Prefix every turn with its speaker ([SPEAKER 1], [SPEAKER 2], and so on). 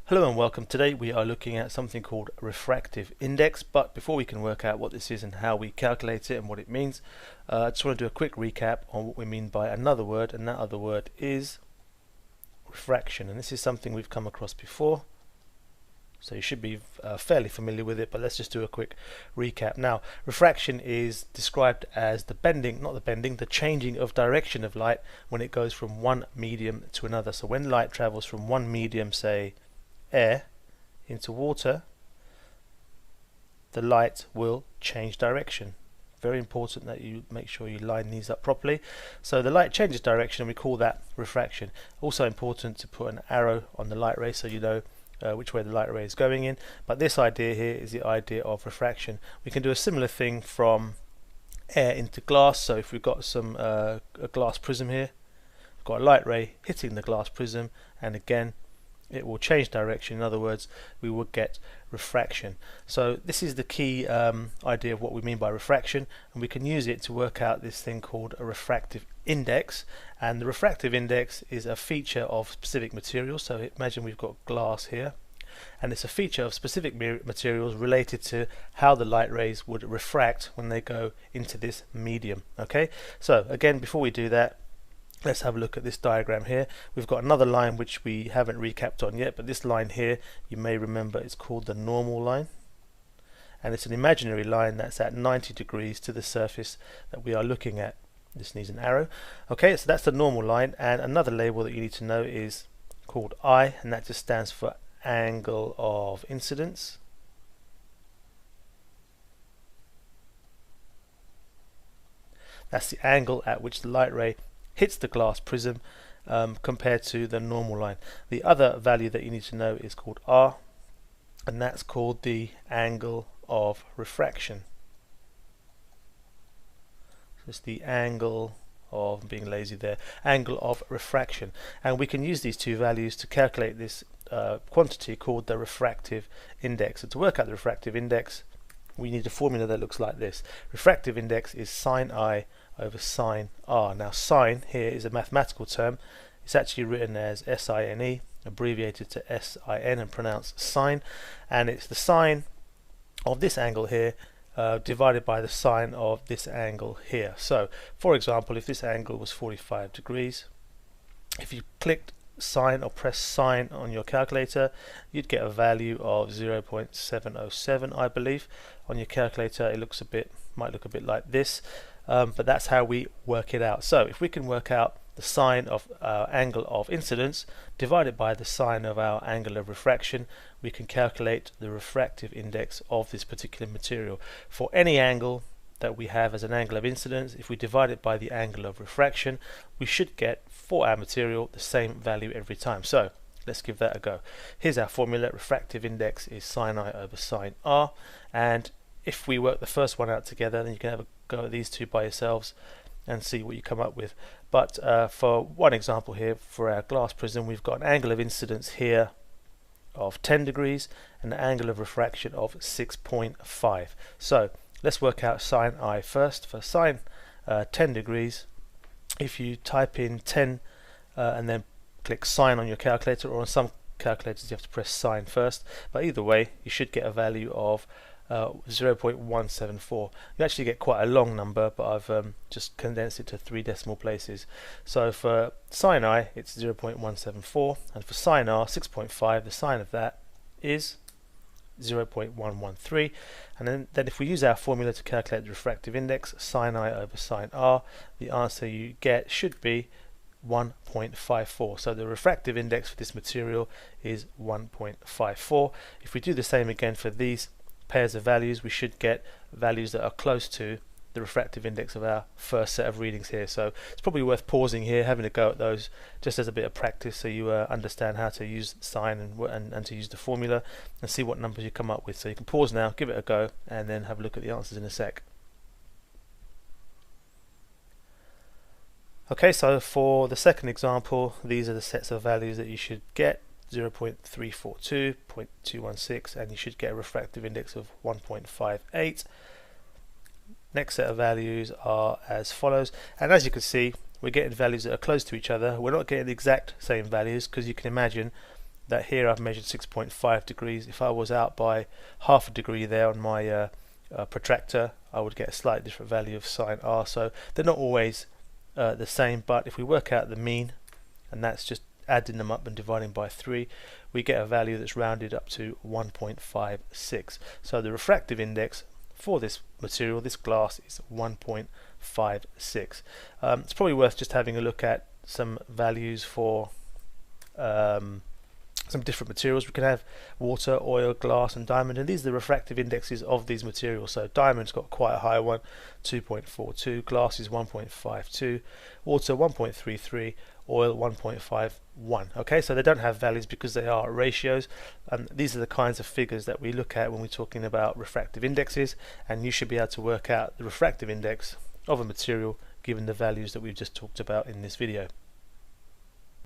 [SPEAKER 1] Hello and welcome. Today we are looking at something called refractive index, but before we can work out what this is and how we calculate it and what it means, I just want to do a quick recap on what we mean by another word, and that other word is refraction. And this is something we've come across before, so you should be fairly familiar with it, but let's just do a quick recap. Now, refraction is described as the changing of direction of light when it goes from one medium to another. So when light travels from one medium, say air, into water, the light will change direction. Very important that you make sure you line these up properly. So the light changes direction and we call that refraction. Also important to put an arrow on the light ray so you know which way the light ray is going in. But this idea here is the idea of refraction. We can do a similar thing from air into glass. So if we've got a glass prism here, we've got a light ray hitting the glass prism, and again it will change direction. In other words, we will get refraction. So this is the key idea of what we mean by refraction, and we can use it to work out this thing called a refractive index. And the refractive index is a feature of specific materials. So imagine we've got glass here, and it's a feature of specific materials related to how the light rays would refract when they go into this medium. Okay, so again, before we do that, let's have a look at this diagram here. We've got another line which we haven't recapped on yet, but this line here, you may remember, it's called the normal line, and it's an imaginary line that's at 90 degrees to the surface that we are looking at. This needs an arrow. Okay, so that's the normal line, and another label that you need to know is called I, and that just stands for angle of incidence. That's the angle at which the light ray hits the glass prism compared to the normal line. The other value that you need to know is called R, and that's called the angle of refraction. So it's the angle of, being lazy there, angle of refraction. And we can use these two values to calculate this quantity called the refractive index. So to work out the refractive index, we need a formula that looks like this. Refractive index is sine I over sine R. Now sine here is a mathematical term. It's actually written as SINE, abbreviated to SIN and pronounced sine, and it's the sine of this angle here divided by the sine of this angle here. So for example, if this angle was 45 degrees, if you clicked sine or press sine on your calculator, you'd get a value of 0.707, I believe. On your calculator it might look a bit like this, but that's how we work it out. So if we can work out the sine of our angle of incidence divided by the sine of our angle of refraction, we can calculate the refractive index of this particular material. For any angle that we have as an angle of incidence, if we divide it by the angle of refraction, we should get, for our material, the same value every time. So let's give that a go. Here's our formula. Refractive index is sine I over sine R, and if we work the first one out together, then you can have a go at these two by yourselves and see what you come up with. But for one example here, for our glass prism, we've got an angle of incidence here of 10 degrees and an angle of refraction of 6.5. So let's work out sine I first. For sine 10 degrees, if you type in 10 and then click sine on your calculator, or on some calculators you have to press sine first, but either way you should get a value of 0.174. You actually get quite a long number, but I've just condensed it to 3 decimal places. So for sine I it's 0.174, and for sine R 6.5, the sine of that is 0.113. And then if we use our formula to calculate the refractive index, sine I over sine R, the answer you get should be 1.54. So the refractive index for this material is 1.54. If we do the same again for these pairs of values, we should get values that are close to the refractive index of our first set of readings here. So it's probably worth pausing here, having a go at those just as a bit of practice, so you understand how to use sine and to use the formula and see what numbers you come up with. So you can pause now, give it a go, and then have a look at the answers in a sec. Okay, so for the second example, these are the sets of values that you should get. 0.342, 0.216, and you should get a refractive index of 1.58. Next set of values are as follows, and as you can see, we're getting values that are close to each other. We're not getting the exact same values because you can imagine that here I've measured 6.5 degrees. If I was out by half a degree there on my protractor, I would get a slightly different value of sine r. So they're not always the same, but if we work out the mean, and that's just adding them up and dividing by 3, we get a value that's rounded up to 1.56. So the refractive index for this material, this glass, is 1.56. It's probably worth just having a look at some values for some different materials. We can have water, oil, glass and diamond, and these are the refractive indexes of these materials. So diamond's got quite a high one, 2.42, glass is 1.52, water 1.33, oil 1.51. okay, so they don't have values because they are ratios, and these are the kinds of figures that we look at when we're talking about refractive indexes, and you should be able to work out the refractive index of a material given the values that we've just talked about in this video.